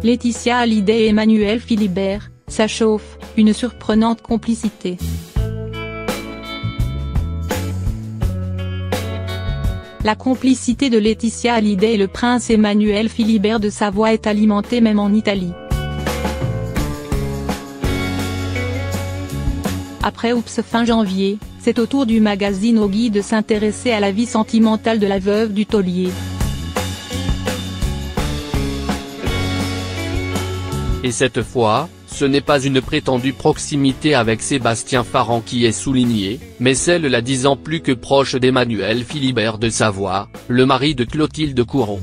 Laetitia Hallyday et Emmanuel Philibert, ça chauffe, une surprenante complicité. La complicité de Laetitia Hallyday et le prince Emmanuel Philibert de Savoie est alimentée même en Italie. Après Oups fin janvier, c'est au tour du magazine Oggi de s'intéresser à la vie sentimentale de la veuve du taulier. Et cette fois, ce n'est pas une prétendue proximité avec Sébastien Farrand qui est soulignée, mais celle la disant plus que proche d'Emmanuel Philibert de Savoie, le mari de Clotilde Courreau.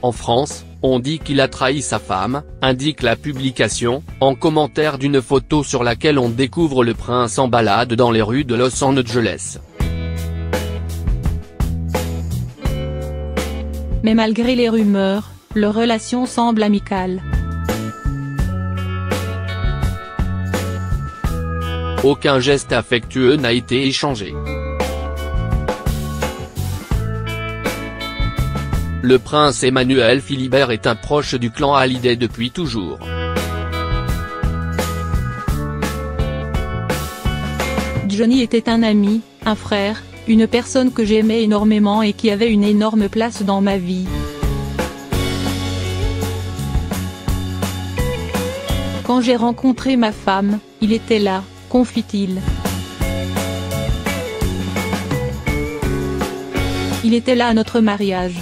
En France, on dit qu'il a trahi sa femme, indique la publication, en commentaire d'une photo sur laquelle on découvre le prince en balade dans les rues de Los Angeles. Mais malgré les rumeurs, leur relation semble amicale. Aucun geste affectueux n'a été échangé. Le prince Emmanuel Philibert est un proche du clan Hallyday depuis toujours. Johnny était un ami, un frère, une personne que j'aimais énormément et qui avait une énorme place dans ma vie. Quand j'ai rencontré ma femme, il était là, confie-t-il. Il était là à notre mariage.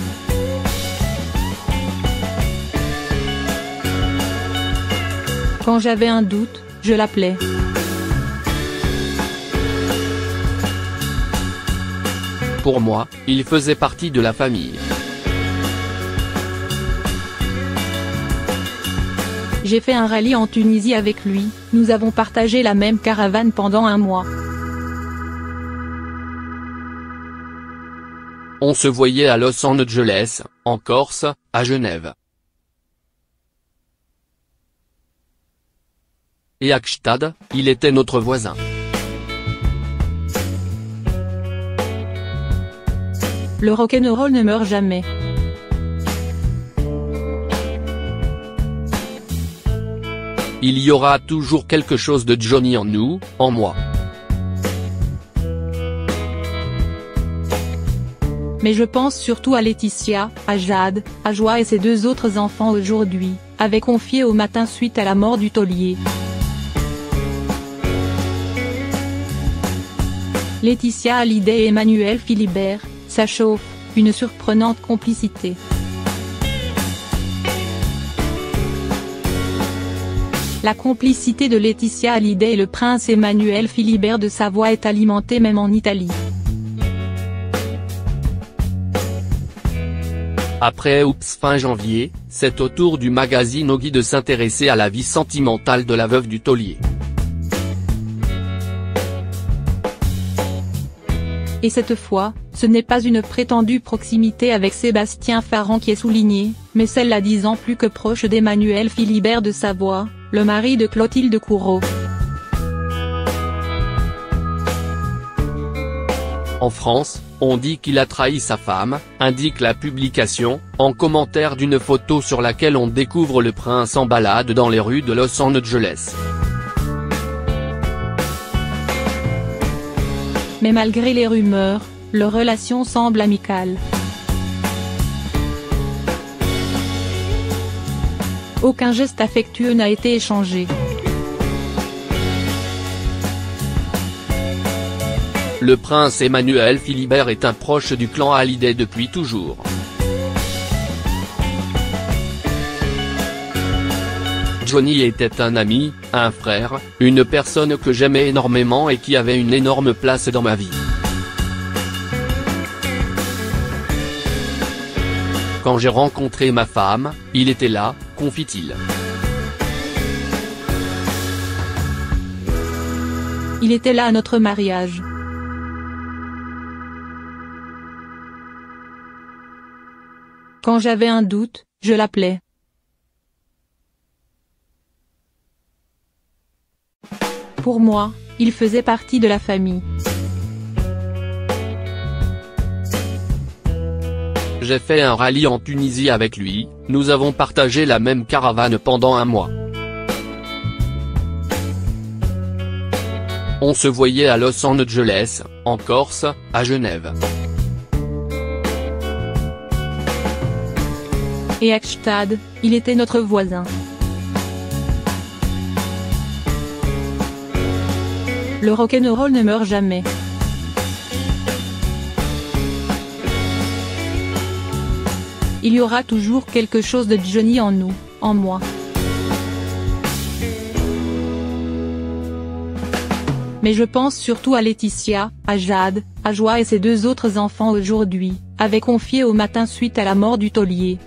Quand j'avais un doute, je l'appelais. Pour moi, il faisait partie de la famille. J'ai fait un rallye en Tunisie avec lui, nous avons partagé la même caravane pendant un mois. On se voyait à Los Angeles, en Corse, à Genève. Et à Gstad, il était notre voisin. Le rock'n'roll ne meurt jamais. Il y aura toujours quelque chose de Johnny en nous, en moi. Mais je pense surtout à Laetitia, à Jade, à Joie et ses deux autres enfants aujourd'hui, avait confié au Matin suite à la mort du taulier. Laetitia Hallyday et Emmanuel Philibert, ça chauffe, une surprenante complicité. La complicité de Laetitia Hallyday et le prince Emmanuel Philibert de Savoie est alimentée même en Italie. Après Oups fin janvier, c'est au tour du magazine Oggi de s'intéresser à la vie sentimentale de la veuve du taulier. Et cette fois, ce n'est pas une prétendue proximité avec Sébastien Farrand qui est soulignée, mais celle la disant plus que proche d'Emmanuel Philibert de Savoie, le mari de Clotilde Courreau. En France, on dit qu'il a trahi sa femme, indique la publication, en commentaire d'une photo sur laquelle on découvre le prince en balade dans les rues de Los Angeles. Mais malgré les rumeurs, leur relation semble amicale. Aucun geste affectueux n'a été échangé. Le prince Emmanuel Philibert est un proche du clan Hallyday depuis toujours. Johnny était un ami, un frère, une personne que j'aimais énormément et qui avait une énorme place dans ma vie. Quand j'ai rencontré ma femme, il était là, confie-t-il. Il était là à notre mariage. Quand j'avais un doute, je l'appelais. Pour moi, il faisait partie de la famille. J'ai fait un rallye en Tunisie avec lui, nous avons partagé la même caravane pendant un mois. On se voyait à Los Angeles, en Corse, à Genève. Et à Gstaad, il était notre voisin. Le rock'n'roll ne meurt jamais. Il y aura toujours quelque chose de Johnny en nous, en moi. Mais je pense surtout à Laetitia, à Jade, à Joie et ses 2 autres enfants aujourd'hui, avait confié au matin suite à la mort du taulier.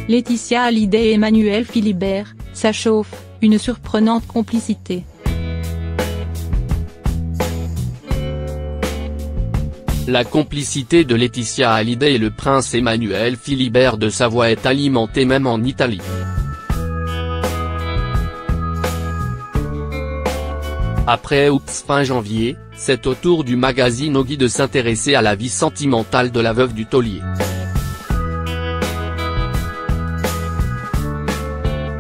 Laetitia Hallyday et Emmanuel Philibert, ça chauffe, une surprenante complicité. La complicité de Laetitia Hallyday et le prince Emmanuel Philibert de Savoie est alimentée même en Italie. Après Oups fin janvier, c'est au tour du magazine Oggi de s'intéresser à la vie sentimentale de la veuve du taulier.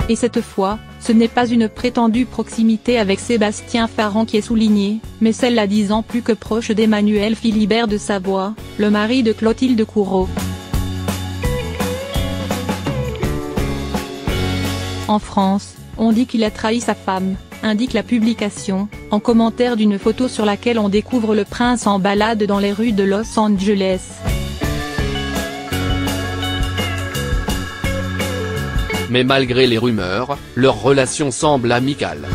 Et cette fois, ce n'est pas une prétendue proximité avec Sébastien Farran qui est soulignée, mais celle-là 10 ans plus que proche d'Emmanuel Philibert de Savoie, le mari de Clotilde Courreau. En France, on dit qu'il a trahi sa femme, indique la publication, en commentaire d'une photo sur laquelle on découvre le prince en balade dans les rues de Los Angeles. Mais malgré les rumeurs, leur relation semble amicale.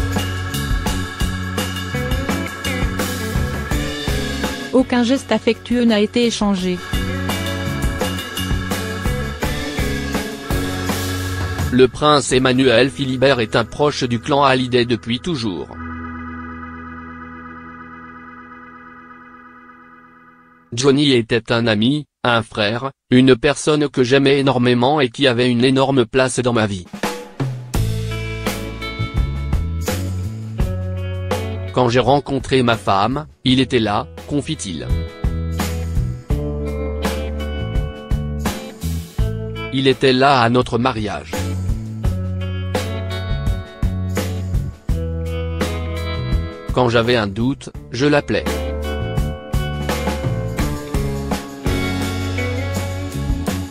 Aucun geste affectueux n'a été échangé. Le prince Emmanuel Philibert est un proche du clan Hallyday depuis toujours. Johnny était un ami, un frère, une personne que j'aimais énormément et qui avait une énorme place dans ma vie. Quand j'ai rencontré ma femme, il était là, confie-t-il. Il était là à notre mariage. Quand j'avais un doute, je l'appelais.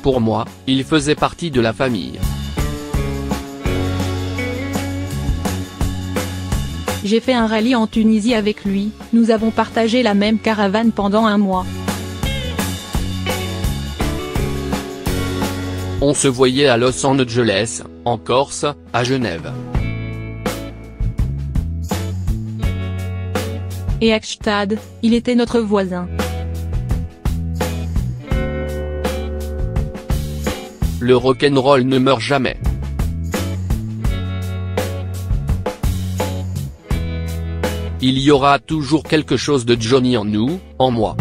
Pour moi, il faisait partie de la famille. J'ai fait un rallye en Tunisie avec lui, nous avons partagé la même caravane pendant un mois. On se voyait à Los Angeles, en Corse, à Genève. Et à Gstaad, il était notre voisin. Le rock'n'roll ne meurt jamais. Il y aura toujours quelque chose de Johnny en nous, en moi.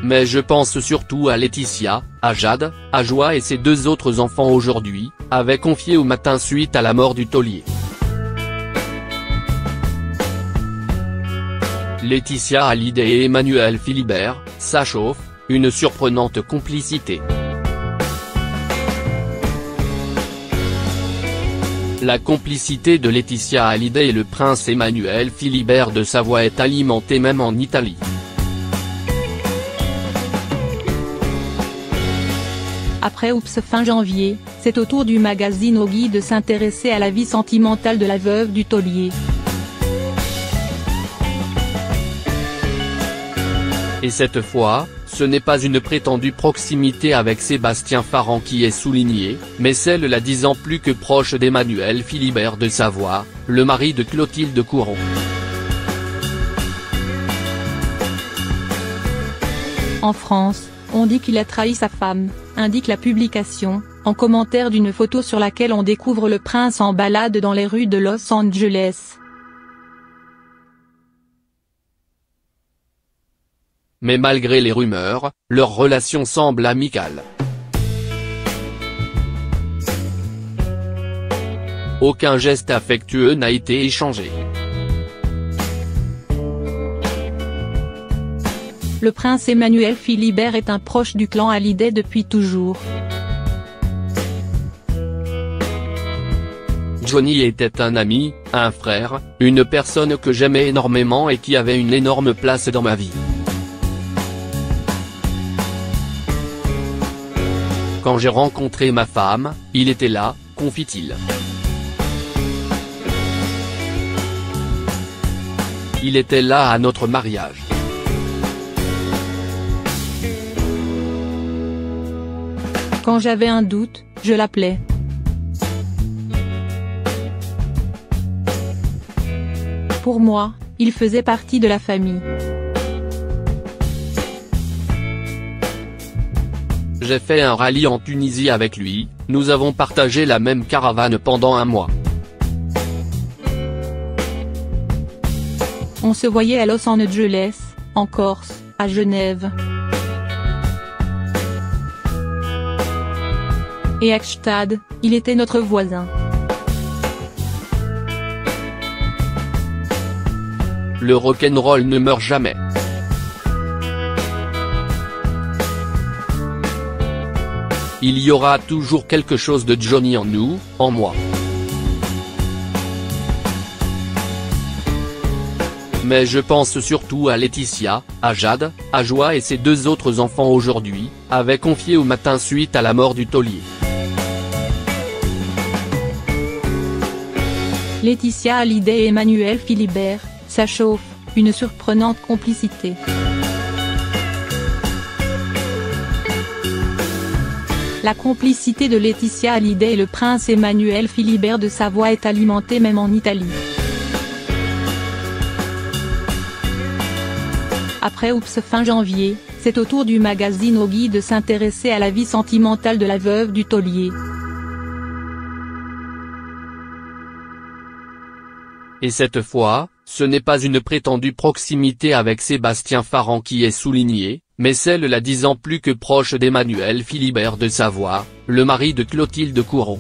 Mais je pense surtout à Laetitia, à Jade, à Joie et ses 2 autres enfants aujourd'hui, avait confié au matin suite à la mort du taulier. Laetitia Hallyday et Emmanuel Philibert, ça chauffe, une surprenante complicité. La complicité de Laetitia Hallyday et le prince Emmanuel Philibert de Savoie est alimentée même en Italie. Après Oups fin janvier, c'est au tour du magazine Oggi de s'intéresser à la vie sentimentale de la veuve du taulier. Et cette fois, ce n'est pas une prétendue proximité avec Sébastien Farran qui est soulignée, mais celle-là 10 ans plus que proche d'Emmanuel Philibert de Savoie, le mari de Clotilde Courreau. En France, on dit qu'il a trahi sa femme, indique la publication, en commentaire d'une photo sur laquelle on découvre le prince en balade dans les rues de Los Angeles. Mais malgré les rumeurs, leur relation semble amicale. Aucun geste affectueux n'a été échangé. Le prince Emmanuel Philibert est un proche du clan Hallyday depuis toujours. Johnny était un ami, un frère, une personne que j'aimais énormément et qui avait une énorme place dans ma vie. Quand j'ai rencontré ma femme, il était là, confie-t-il. Il était là à notre mariage. Quand j'avais un doute, je l'appelais. Pour moi, il faisait partie de la famille. J'ai fait un rallye en Tunisie avec lui, nous avons partagé la même caravane pendant un mois. On se voyait à Los Angeles, en Corse, à Genève. Et à Gstaad, il était notre voisin. Le rock'n'roll ne meurt jamais. Il y aura toujours quelque chose de Johnny en nous, en moi. Mais je pense surtout à Laetitia, à Jade, à Joie et ses 2 autres enfants aujourd'hui, avait confié au matin suite à la mort du taulier. Laetitia Hallyday et Emmanuel Philibert, ça chauffe, une surprenante complicité. La complicité de Laetitia Hallyday et le prince Emmanuel Philibert de Savoie est alimentée même en Italie. Après Oups fin janvier, c'est au tour du magazine Oggi de s'intéresser à la vie sentimentale de la veuve du taulier. Et cette fois, ce n'est pas une prétendue proximité avec Sébastien Farrand qui est soulignée, mais celle la disant plus que proche d'Emmanuel Philibert de Savoie, le mari de Clotilde Courreau.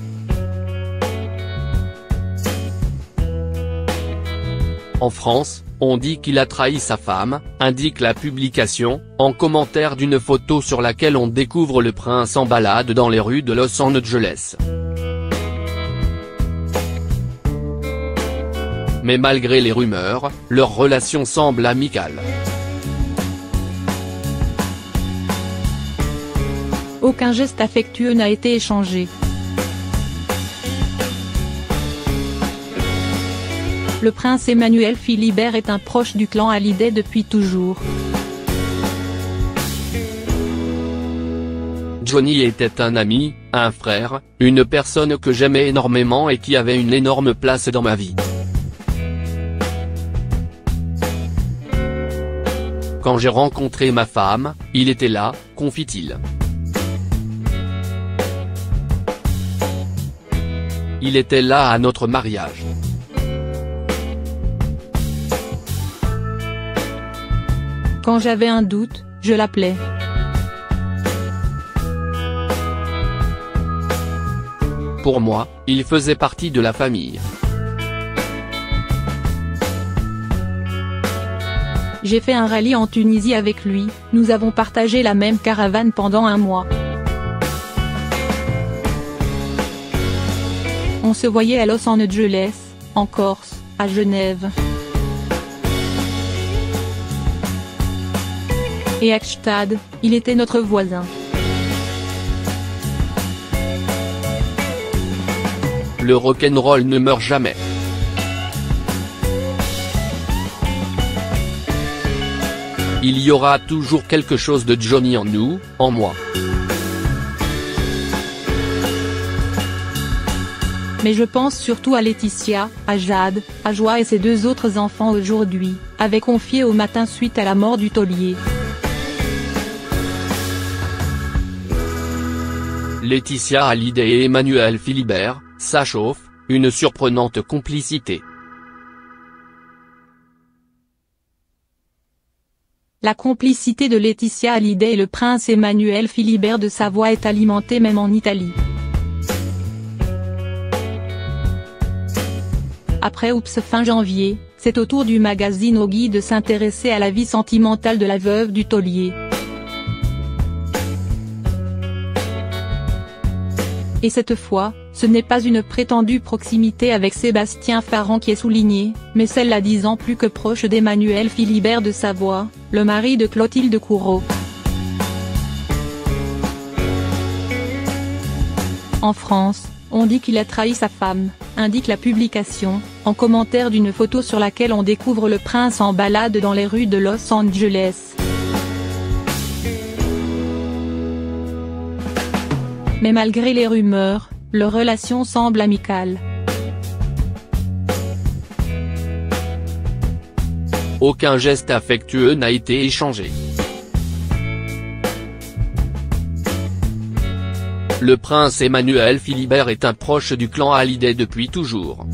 En France, on dit qu'il a trahi sa femme, indique la publication, en commentaire d'une photo sur laquelle on découvre le prince en balade dans les rues de Los Angeles. Mais malgré les rumeurs, leur relation semble amicale. Aucun geste affectueux n'a été échangé. Le prince Emmanuel Philibert est un proche du clan Hallyday depuis toujours. Johnny était un ami, un frère, une personne que j'aimais énormément et qui avait une énorme place dans ma vie. Quand j'ai rencontré ma femme, il était là, confie-t-il. Il était là à notre mariage. Quand j'avais un doute, je l'appelais. Pour moi, il faisait partie de la famille. J'ai fait un rallye en Tunisie avec lui, nous avons partagé la même caravane pendant un mois. On se voyait à Los Angeles, en Corse, à Genève. Et à Gstaad, il était notre voisin. Le rock'n'roll ne meurt jamais. Il y aura toujours quelque chose de Johnny en nous, en moi. Mais je pense surtout à Laetitia, à Jade, à Joie et ses 2 autres enfants aujourd'hui, avait confié au matin suite à la mort du taulier. Laetitia Hallyday et Emmanuel Philibert, ça chauffe, une surprenante complicité. La complicité de Laetitia Hallyday et le prince Emmanuel Philibert de Savoie est alimentée même en Italie. Après Oups fin janvier, c'est au tour du magazine Oggy de s'intéresser à la vie sentimentale de la veuve du taulier. Et cette fois, ce n'est pas une prétendue proximité avec Sébastien Farrand qui est soulignée, mais celle-là 10 ans plus que proche d'Emmanuel Philibert de Savoie, le mari de Clotilde Courreau. En France, on dit qu'il a trahi sa femme, indique la publication, en commentaire d'une photo sur laquelle on découvre le prince en balade dans les rues de Los Angeles. Mais malgré les rumeurs, leur relation semble amicale. Aucun geste affectueux n'a été échangé. Le prince Emmanuel Philibert est un proche du clan Hallyday depuis toujours.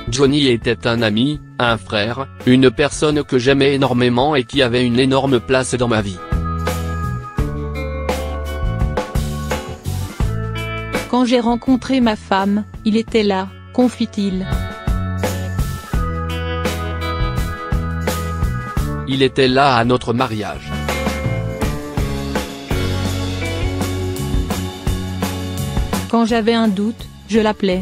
Johnny était un ami, un frère, une personne que j'aimais énormément et qui avait une énorme place dans ma vie. Quand j'ai rencontré ma femme, il était là, confie-t-il. Il était là à notre mariage. Quand j'avais un doute, je l'appelais.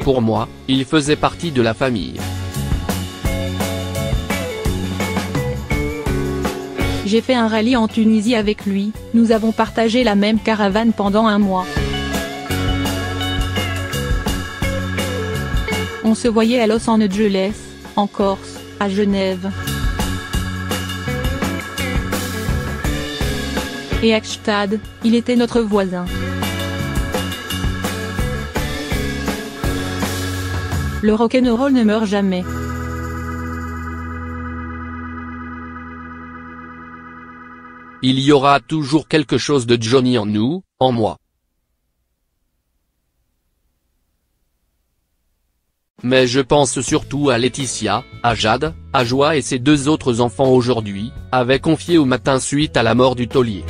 Pour moi, il faisait partie de la famille. J'ai fait un rallye en Tunisie avec lui, nous avons partagé la même caravane pendant un mois. On se voyait à Los Angeles, en Corse, à Genève. Et à Gstaad, il était notre voisin. Le rock'n'roll ne meurt jamais. Il y aura toujours quelque chose de Johnny en nous, en moi. Mais je pense surtout à Laetitia, à Jade, à Joie et ses 2 autres enfants aujourd'hui, avait confié au Matin suite à la mort du taulier.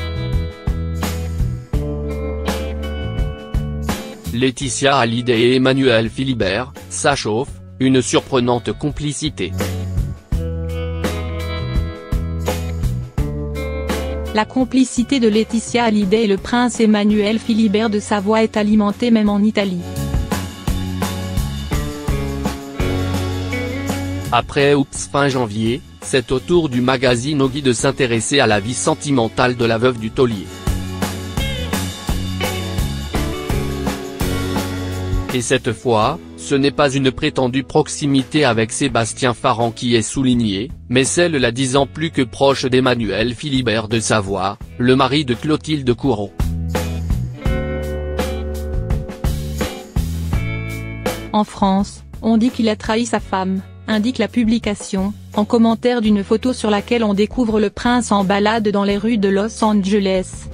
Laetitia Hallyday et Emmanuel Philibert, ça chauffe, une surprenante complicité. La complicité de Laetitia Hallyday et le prince Emmanuel Philibert de Savoie est alimentée même en Italie. Après Oups fin janvier, c'est au tour du magazine Oggy de s'intéresser à la vie sentimentale de la veuve du taulier. Et cette fois, ce n'est pas une prétendue proximité avec Sébastien Farrand qui est soulignée, mais celle-là 10 ans plus que proche d'Emmanuel Philibert de Savoie, le mari de Clotilde Courreau. En France, on dit qu'il a trahi sa femme, indique la publication, en commentaire d'une photo sur laquelle on découvre le prince en balade dans les rues de Los Angeles.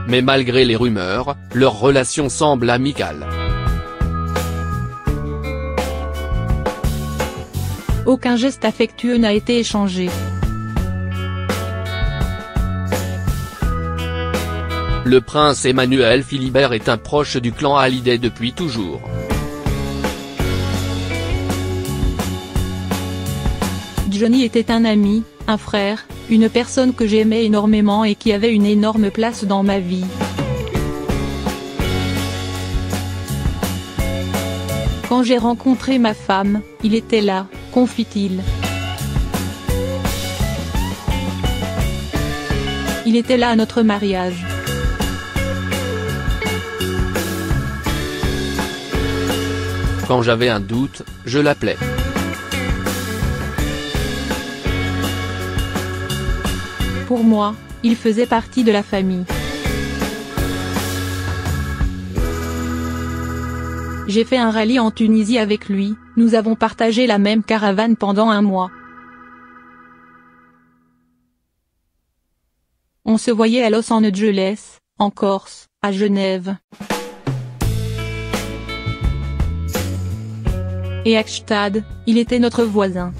Mais malgré les rumeurs, leur relation semble amicale. Aucun geste affectueux n'a été échangé. Le prince Emmanuel Philibert est un proche du clan Hallyday depuis toujours. Johnny était un ami, un frère, une personne que j'aimais énormément et qui avait une énorme place dans ma vie. Quand j'ai rencontré ma femme, il était là, confie-t-il. Il était là à notre mariage. Quand j'avais un doute, je l'appelais. Pour moi, il faisait partie de la famille. J'ai fait un rallye en Tunisie avec lui, nous avons partagé la même caravane pendant un mois. On se voyait à Los Angeles, en Corse, à Genève. Et à Gstaad, il était notre voisin.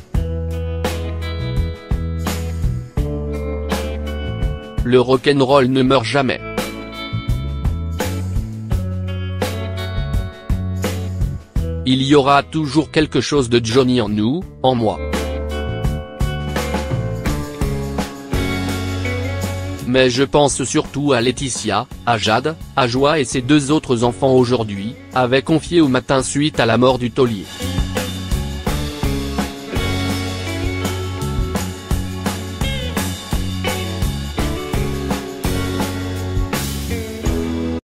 le rock'n'roll ne meurt jamais. Il y aura toujours quelque chose de Johnny en nous, en moi. Mais je pense surtout à Laetitia, à Jade, à Joie et ses 2 autres enfants aujourd'hui, avait confié au Matin suite à la mort du taulier.